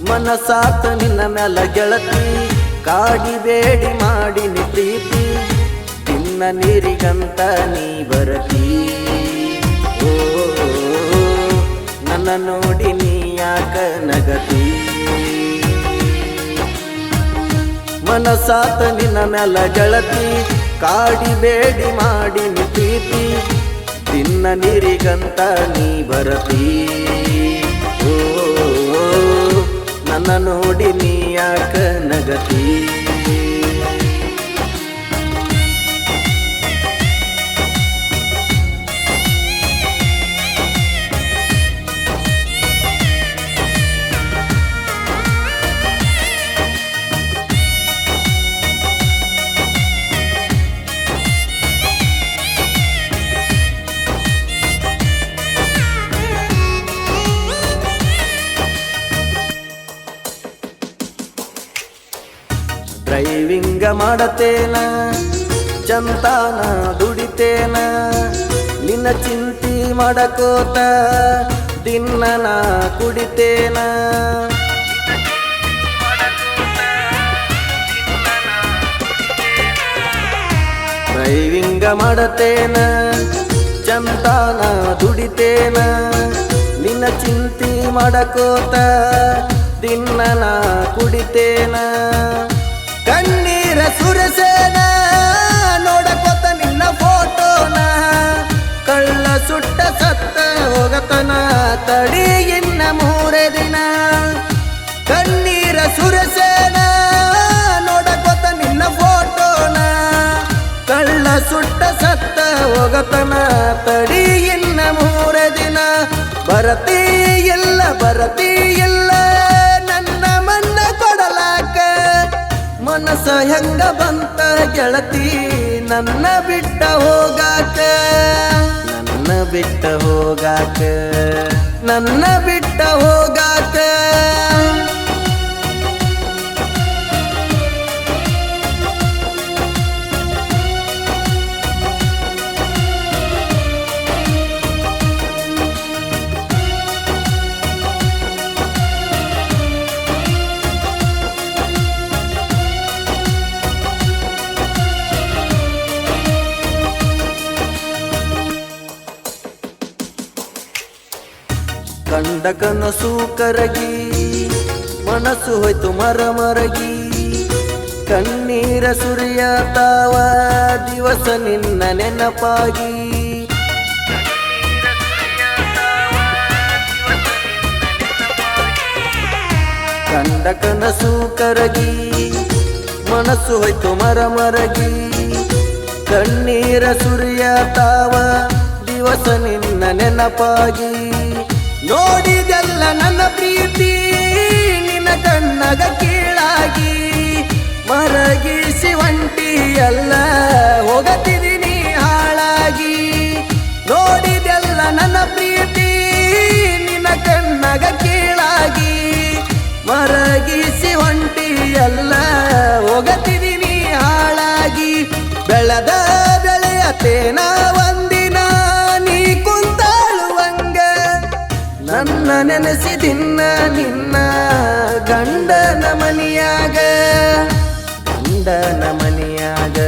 ಮನಸಾತ ನಿನ್ನ ಮ್ಯಾಲ ಗೆಳತಿ ಕಾಡಿಬೇಡಿ ಮಾಡಿನಿ ಪ್ರೀತಿ ನಿನ್ನ ನೀರಿಗಂತ ನೀ ಬರತಿ ಓ ನನ್ನ ನೋಡಿ ನೀ ಯಾಕ ನಗತಿ ಮನಸಾತ ನಿನ್ನ ಮ್ಯಾಲ ಗೆಳತಿ ಕಾಡಿಬೇಡಿ ಮಾಡಿನಿ ಪ್ರೀತಿ ನಿನ್ನ ನೀರಿಗಂತ ನೀ ಬರತಿ ಓ ನನ್ನ ನೋಡಿ ನೀ ಯಾಕ ನಗತಿ ಡ್ರೈವಿಂಗ ಮಾಡತೇನ ಚಂತಾನ ದುಡಿತೇನ ನಿನ್ನ ಚಿಂತಿ ಮಾಡಕೋತ ದಿನ್ನ ಕುಡಿತೇನ ಡ್ರೈವಿಂಗ ಮಾಡತೇನ ಚಂತಾನ ದುಡಿತೇನ ನಿನ್ನ ಚಿಂತಿ ಮಾಡಕೋತ ದಿನ್ನ ಕುಡಿತೇನ ಕಣ್ಣೀರ ಸುರಸೇನ ನೋಡಕೋತ ನಿನ್ನ ಫೋಟೋನ ಕಳ್ಳ ಸುಟ್ಟ ಸತ್ತ ಹೋಗತನ ತಡಿ ಇನ್ನ 3 ದಿನ ಕಣ್ಣೀರ ಸುರಸೇನ ನೋಡಕೋತ ನಿನ್ನ ಫೋಟೋನ ಕಳ್ಳ ಸುಟ್ಟ ಸತ್ತ ಹೋಗತನ ತಡಿ ಇನ್ನ 3 ದಿನ ಬರತಿ ಇಲ್ಲ ನನ್ನ ಮನ್ನ ಕೊಡಲಾಕ ಮನಸ ಹೆಂಗ ಬಂತ ಗೆಳತಿ ನನ್ನ ಬಿಟ್ಟ ಹೋಗಾಕ ನನ್ನ ಬಿಟ್ಟ ಹೋಗಾಕ ಕಂಡ ಕನಸು ಕರಗಿ ಮನಸ್ಸು ಹೋಯ್ತು ಮರಗಿ ಕಣ್ಣೀರ ಸುರಿಯತಾವ ದಿವಸ ನಿನ್ನ ನೆನಪಾಗಿ ಕಂಡ ಕನಸು ಕರಗಿ ಮನಸ್ಸು ಹೋಯ್ತು ಮರಗಿ ಕಣ್ಣೀರ ಸುರಿಯತಾವ ದಿವಸ ನಿನ್ನ ನೆನಪಾಗಿ ನೋಡಿದೆಲ್ಲ ನನ್ನ ಪ್ರೀತಿ ನಿನ್ನ ಕಣ್ಣಗ ಕೀಳಾಗಿ ಮರಗಿಸಿ ಒಂಟಿ ಎಲ್ಲ ಹೋಗತಿದ್ದೀನಿ ಹಾಳಾಗಿ ನೋಡಿದೆಲ್ಲ ನನ್ನ ಪ್ರೀತಿ ನಿನ್ನ ಕಣ್ಣಗ ಕೀಳಾಗಿ ಮರಗಿಸಿ ಒಂಟಿ ಎಲ್ಲ ಹೋಗತಿದ್ದೀನಿ ಹಾಳಾಗಿ ಬೆಳೆದ ಬೆಳೆಯತೇನ ಒಂದಿನ ನೀ ಕುಂತಾಳುವಂಗ ನನ್ನ ನೆನೆಸಿದಿನ್ನ ನಿನ್ನ ಗಂಡನ ಮನಿಯಾಗ ಗಂಡನ ಮನಿಯಾಗ